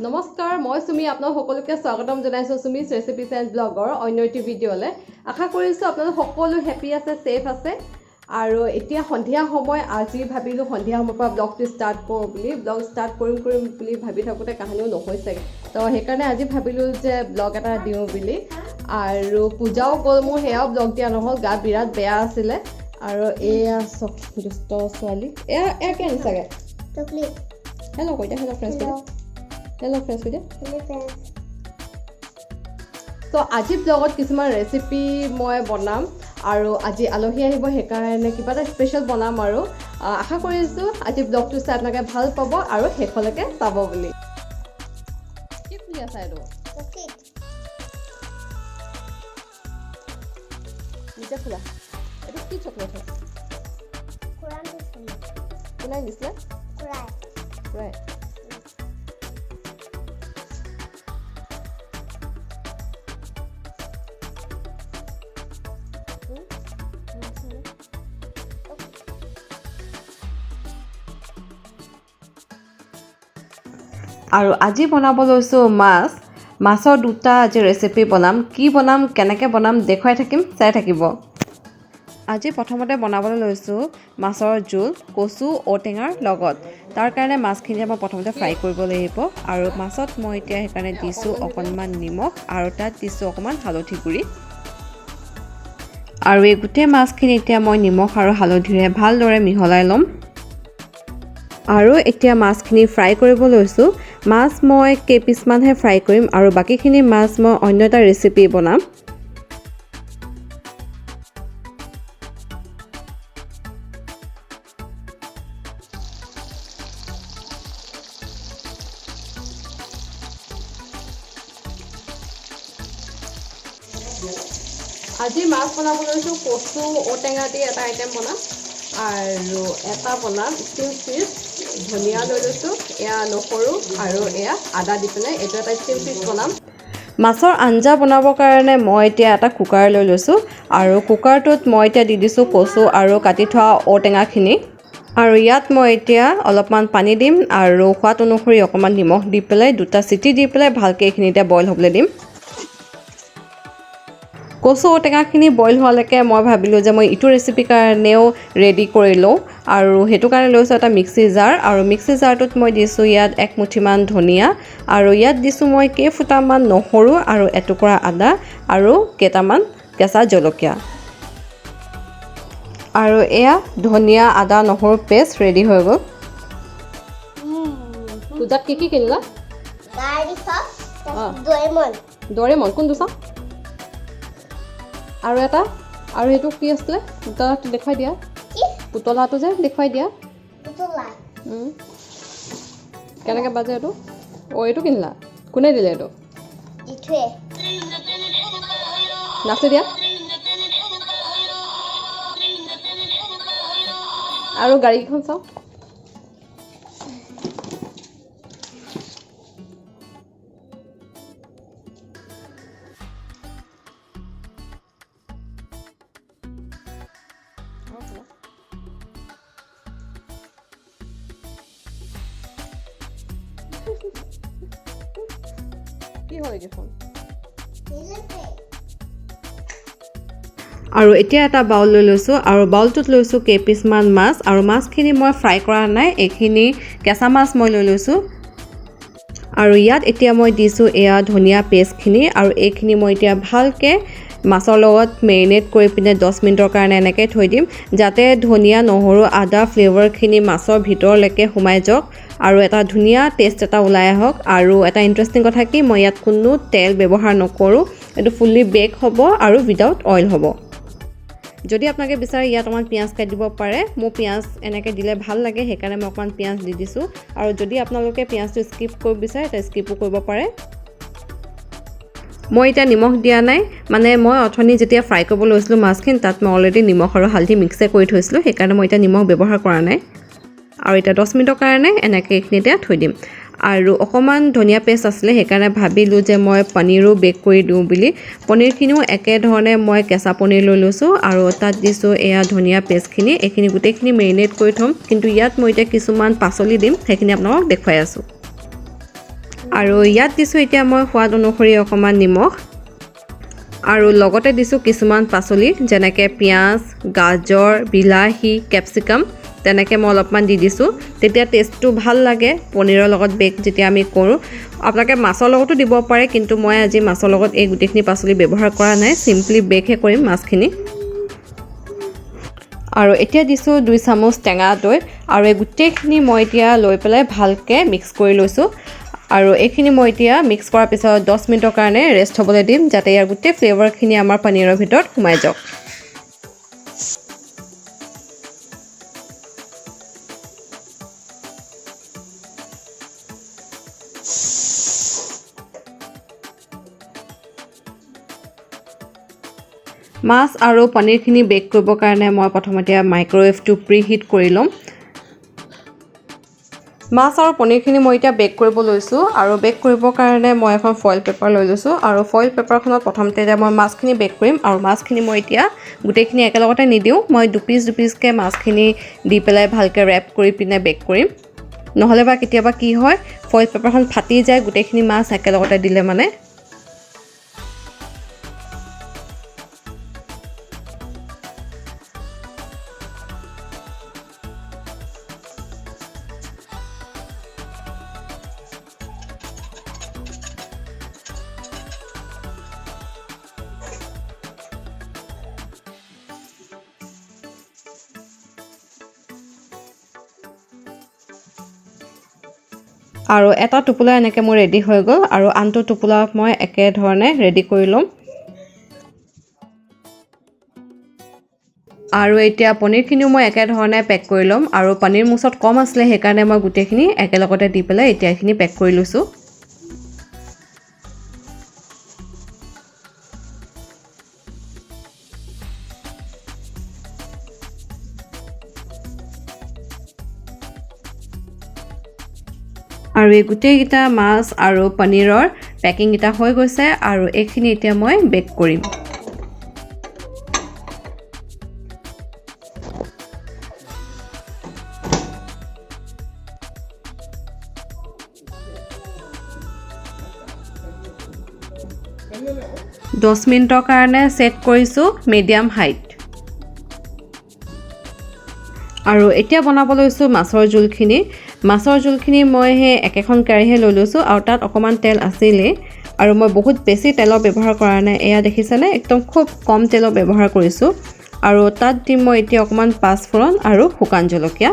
নমস্কাৰ মই সুমি আপোনাক সকলোকে স্বাগতম জনাইছো সুমি ৰেচিপিজ এণ্ড ব্লগৰ অন্য এটি ভিডিঅ'লে আশা কৰিছো আপোনালোক সকলো হেপি আছে সেফ আছে আৰু এতিয়া সন্ধিয়া সময় আজি ভাবিলো সন্ধিয়া সময়ৰ পৰা ব্লগটো ষ্টাৰ্ট কৰোঁ বুলি ব্লগ ষ্টাৰ্ট কৰিম বুলি ভাবি থাকোঁতে কাহিনীও নহৈছে তো সেইকাৰণে আজি ভাবিলো যে ব্লগ এটা দিওঁ বুলি আৰু পূজাও গ'ল মোৰ সেয়াও ব্লগ দিয়া নহ'ল গা বিৰাট বেয়া আছিলে আৰু এয়া দুষ্ট ছোৱালী এয়া কি আনিছাগে চকলেট হেল্ল' কৈ দিয়া hello' friends Hello friends, Hello friends. So আজি ব্লগত কিছুমান ৰেচিপি মই বনাম আৰু আজি আলহী আহিব সেইকাৰণে কিবা এটা স্পেশাল বনাম আৰু আশা কৰিছো আজি ব্লগটো চাই আপোনালোকে ভাল পাব আৰু শেষলৈকে চাব বুলি কি খুলি আছে এইটো চকলেট নিজে খোলা এইটো কি চকলেট হয় কোৰান দিছিলে কোনে দিছিলে কোৰাই আৰু আজি বনাব লৈছো মাছৰ দুটা আজি ৰেচিপি বনাম কি বনাম কেনেকৈ বনাম দেখুৱাই থাকিম চাই থাকিব আজি প্ৰথমতে বনাবলৈ লৈছো মাছৰ জোল কচু ঔটেঙাৰ লগত তাৰ কাৰণে মাছখিনি মই প্ৰথমতে ফ্ৰাই কৰিব লাগিব আৰু মাছত মই এতিয়া সেইকাৰণে দিছো অকণমান নিমখ আৰু তাত দিছো অকণমান হালধি গুড়ি আৰু এই গোটেই মাছখিনি এতিয়া মই নিমখ আৰু হালধিৰে ভালদৰে মিহলাই ল'ম আৰু এতিয়া মাছখিনি ফ্ৰাই কৰিব লৈছো মাছ মই কেইপিছমানহে ফ্ৰাই কৰিম আৰু বাকীখিনি মাছ মই অন্য এটা ৰেচিপি বনাম আজি মাছ বনাব লৈছো কচু ঔটেঙা দি এটা আইটেম বনাম আৰু এটা বনাম ষ্টিম ফিছ ধনিয়া লৈ লৈছোঁ এয়া নহৰু আৰু এয়া আদা দি পেলাই এইটো এটা ষ্টিম ফিছ বনাম মাছৰ আঞ্জা বনাবৰ কাৰণে মই এতিয়া এটা কুকাৰ লৈ লৈছোঁ আৰু কুকাৰটোত মই এতিয়া দি দিছোঁ কচু আৰু কাটি থোৱা ঔটেঙাখিনি আৰু ইয়াত মই এতিয়া অলপমান পানী দিম আৰু সোৱাদ অনুসৰি অকণমান নিমখ দি পেলাই দুটা চিটি দি পেলাই ভালকৈ এইখিনি এতিয়া বইল হ'বলৈ দিম কচু ঔটেঙাখিনি বইল হোৱালৈকে মই ভাবিলোঁ যে মই ইটো ৰেচিপিৰ কাৰণেও ৰেডি কৰি লওঁ আৰু সেইটো কাৰণে লৈছোঁ এটা মিক্সি জাৰ আৰু মিক্সি জাৰটোত মই দিছোঁ ইয়াত এক মুঠিমান ধনিয়া আৰু ইয়াত দিছোঁ মই কেইফুটামান নহৰু আৰু এটুকুৰা আদা আৰু কেইটামান কেঁচা জলকীয়া আৰু এয়া ধনিয়া আদা নহৰু পেষ্ট ৰেডি হৈ গ'ল পূজাত কি কিনিলা গাড়ী চব দৰেমন কোনটো চাওঁ আৰু এটা আৰু এইটো কি আছিলে পুতলাটো দেখুৱাই দিয়া পুতলাটো যে দেখুৱাই দিয়া কেনেকৈ বাজে এইটো এইটো কিনিলা কোনে দিলে এইটো নাচি দিয়া আৰু গাড়ীখন চাওঁ কি হয় দেখোন আৰু এতিয়া এটা বাউল লৈ লৈছোঁ আৰু বাউলটোত লৈছোঁ কেইপিছমান মাছ আৰু মাছখিনি মই ফ্ৰাই কৰা নাই এইখিনি কেঁচা মাছ মই লৈ লৈছোঁ আৰু ইয়াত এতিয়া মই দিছোঁ এয়া ধনিয়া পেষ্টখিনি আৰু এইখিনি মই এতিয়া ভালকৈ মাছৰ লগত মেৰিনেট কৰি পিনে 10 মিনিটৰ কাৰণে এনেকৈ থৈ দিম যাতে ধনিয়া নহৰু আদা ফ্লেভাৰখিনি মাছৰ ভিতৰলৈকে সোমাই যাওক আৰু এটা ধুনীয়া টেষ্ট এটা ওলাই আহক আৰু এটা ইণ্টাৰেষ্টিং কথা কি মই ইয়াত কোনো তেল ব্যৱহাৰ নকৰোঁ এইটো ফুল্লি বেক হ'ব আৰু উইদাউট অইল হ'ব যদি আপোনালোকে বিচাৰে ইয়াত অকণমান পিঁয়াজ কাটি দিব পাৰে মোৰ পিঁয়াজ এনেকৈ দিলে ভাল লাগে সেইকাৰণে মই অকণমান পিঁয়াজ দি দিছোঁ আৰু যদি আপোনালোকে পিঁয়াজটো স্কিপ কৰিব বিচাৰে তেতিয়া স্কিপো কৰিব পাৰে মই এতিয়া নিমখ দিয়া নাই মানে মই অথনি যেতিয়া ফ্ৰাই কৰিব লৈছিলোঁ মাছখিনি তাত মই অলৰেডি নিমখ আৰু হালধি মিক্সে কৰি থৈছিলোঁ সেইকাৰণে মই এতিয়া নিমখ ব্যৱহাৰ কৰা নাই আৰু এতিয়া 10 মিনিটৰ কাৰণে এনেকৈ এইখিনিতে থৈ দিম আৰু অকণমান ধনিয়া পেষ্ট আছিলে সেইকাৰণে ভাবিলোঁ যে মই পনীৰো বেক কৰি দিওঁ বুলি পনীৰখিনিও একেধৰণে মই কেঁচা পনীৰ লৈ লৈছোঁ আৰু তাত দিছোঁ এয়া ধনিয়া পেষ্টখিনি এইখিনি গোটেইখিনি মেৰিনেট কৰি থ'ম কিন্তু ইয়াত মই এতিয়া কিছুমান পাচলি দিম সেইখিনি আপোনালোকক দেখুৱাই আছোঁ আৰু ইয়াত দিছোঁ এতিয়া মই সোৱাদ অনুসৰি অকণমান নিমখ আৰু লগতে দিছোঁ কিছুমান পাচলি যেনেকৈ পিঁয়াজ গাজৰ বিলাহী কেপচিকাম তেনেকৈ মই অলপমান দি দিছোঁ তেতিয়া টেষ্টটো ভাল লাগে পনীৰৰ লগত বেক যেতিয়া আমি কৰোঁ আপোনালোকে মাছৰ লগতো দিব পাৰে কিন্তু মই আজি মাছৰ লগত এই গোটেইখিনি পাচলি ব্যৱহাৰ কৰা নাই চিম্পলি বেকহে কৰিম মাছখিনি আৰু এতিয়া দিছোঁ 2 চামুচ টেঙা দৈ আৰু এই গোটেইখিনি মই এতিয়া লৈ পেলাই ভালকৈ মিক্স কৰি লৈছোঁ আৰু এইখিনি মই এতিয়া মিক্স কৰাৰ পিছত 10 মিনিটৰ কাৰণে ৰেষ্ট হ'বলৈ দিম যাতে ইয়াৰ গোটেই ফ্লেভাৰখিনি আমাৰ পনীৰৰ ভিতৰত সোমাই যাওক মাছ আৰু পনীৰখিনি বেক কৰিবৰ কাৰণে মই প্ৰথমতে মাইক্ৰৱেভটো প্ৰিহিট কৰি ল'ম মাছ আৰু পনীৰখিনি মই এতিয়া বেক কৰিব লৈছোঁ আৰু বেক কৰিবৰ কাৰণে মই এখন ফইল পেপাৰ লৈ লৈছোঁ আৰু ফইল পেপাৰখনত প্ৰথমতে মই মাছখিনি বেক কৰিম আৰু মাছখিনি মই এতিয়া গোটেইখিনি একেলগতে নিদিওঁ মই দুপিচকৈ মাছখিনি দি পেলাই ভালকৈ ৰেপ কৰি পিনে বেক কৰিম নহ'লে বা কেতিয়াবা কি হয় ফইল পেপাৰখন ফাটি যায় গোটেইখিনি মাছ একেলগতে দিলে মানে আৰু এটা টোপোলা এনেকৈ মোৰ ৰেডি হৈ গ'ল আৰু আনটো টোপোলা মই একেধৰণে ৰেডি কৰি ল'ম আৰু এতিয়া পনীৰখিনিও মই একেধৰণে পেক কৰি ল'ম আৰু পনীৰ মুছত কম আছিলে সেইকাৰণে মই গোটেইখিনি একেলগতে দি পেলাই এতিয়া এইখিনি পেক কৰি লৈছোঁ আৰু এই গোটেইকেইটা মাছ আৰু পনীৰৰ পেকিংকেইটা হৈ গৈছে আৰু এইখিনি এতিয়া মই বেক কৰিম দহ মিনিটৰ কাৰণে ছেট কৰিছোঁ মিডিয়াম হাইট আৰু এতিয়া বনাব লৈছোঁ মাছৰ জোলখিনি মই সেই একেখন কেৰাহীহে লৈ লৈছোঁ আৰু তাত অকণমান তেল আছিলেই আৰু মই বহুত বেছি তেলৰ ব্যৱহাৰ কৰা নাই এয়া দেখিছেনে একদম খুব কম তেলৰ ব্যৱহাৰ কৰিছোঁ আৰু তাত দিম মই এতিয়া অকণমান পাঁচফোৰণ আৰু শুকান জলকীয়া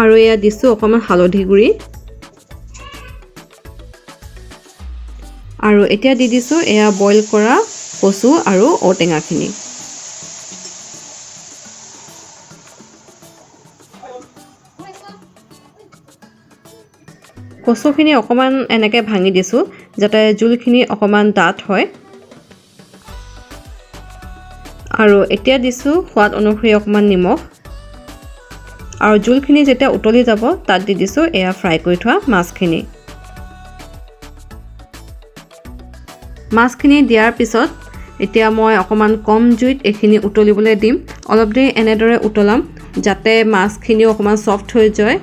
আৰু এয়া দিছোঁ অকণমান হালধি গুড়ি আৰু এতিয়া দি দিছোঁ এয়া বইল কৰা কচু আৰু ঔটেঙাখিনি কচুখিনি অকণমান এনেকৈ ভাঙি দিছোঁ যাতে জোলখিনি অকণমান ডাঠ হয় আৰু এতিয়া দিছোঁ সোৱাদ অনুসৰি অকণমান নিমখ আৰু জোলখিনি যেতিয়া উতলি যাব তাত দি দিছোঁ এয়া ফ্ৰাই কৰি থোৱা মাছখিনি দিয়াৰ পিছত এতিয়া মই অকণমান কম জুইত এইখিনি উতলিবলৈ দিম অলপ দেৰি এনেদৰে উতলাম যাতে মাছখিনি অকণমান ছফ্ট হৈ যায়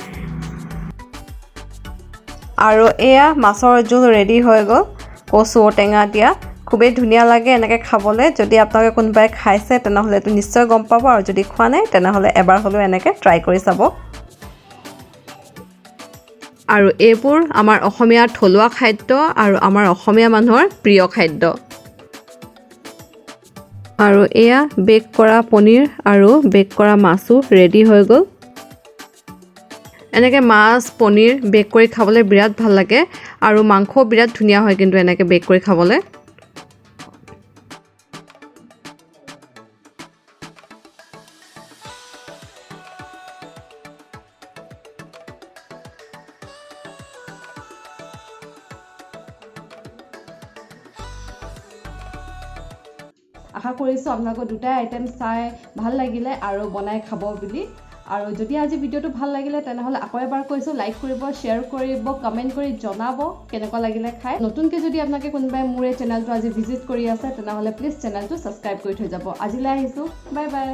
আৰু এয়া মাছৰ জোল ৰেডি হৈ গ'ল কচু ঔটেঙা দিয়া খুবেই ধুনীয়া লাগে এনেকৈ খাবলৈ যদি আপোনালোকে কোনোবাই খাইছে তেনেহ'লে এইটো নিশ্চয় গম পাব আৰু যদি খোৱা নাই তেনেহ'লে এবাৰ হ'লেও এনেকৈ ট্ৰাই কৰি চাব আৰু এইবোৰ আমাৰ অসমীয়াৰ থলুৱা খাদ্য আৰু আমাৰ অসমীয়া মানুহৰ প্ৰিয় খাদ্য আৰু এয়া বেক কৰা পনীৰ আৰু বেক কৰা মাছো ৰেডি হৈ গ'ল এনেকৈ মাছ পনীৰ বেক কৰি খাবলৈ বিৰাট ভাল লাগে আৰু মাংসও বিৰাট ধুনীয়া হয় কিন্তু এনেকৈ বেক কৰি খাবলৈ আশা কৰিছোঁ আপোনালোকৰ দুটা আইটেম চাই ভাল লাগিলে আৰু বনাই খাব বুলি আৰু যদি আজি ভিডিঅ'টো ভাল লাগিলে তেনেহ'লে আকৌ এবাৰ কৈছোঁ লাইক কৰিব শ্বেয়াৰ কৰিব কমেণ্ট কৰি জনাব কেনেকুৱা লাগিলে খাই নতুনকৈ যদি আপোনালোকে কোনোবাই মোৰ এই চেনেলটো আজি ভিজিট কৰি আছে তেনেহ'লে প্লিজ চেনেলটো ছাবস্ক্ৰাইব কৰি থৈ যাব আজিলৈ আহিছোঁ বাই বাই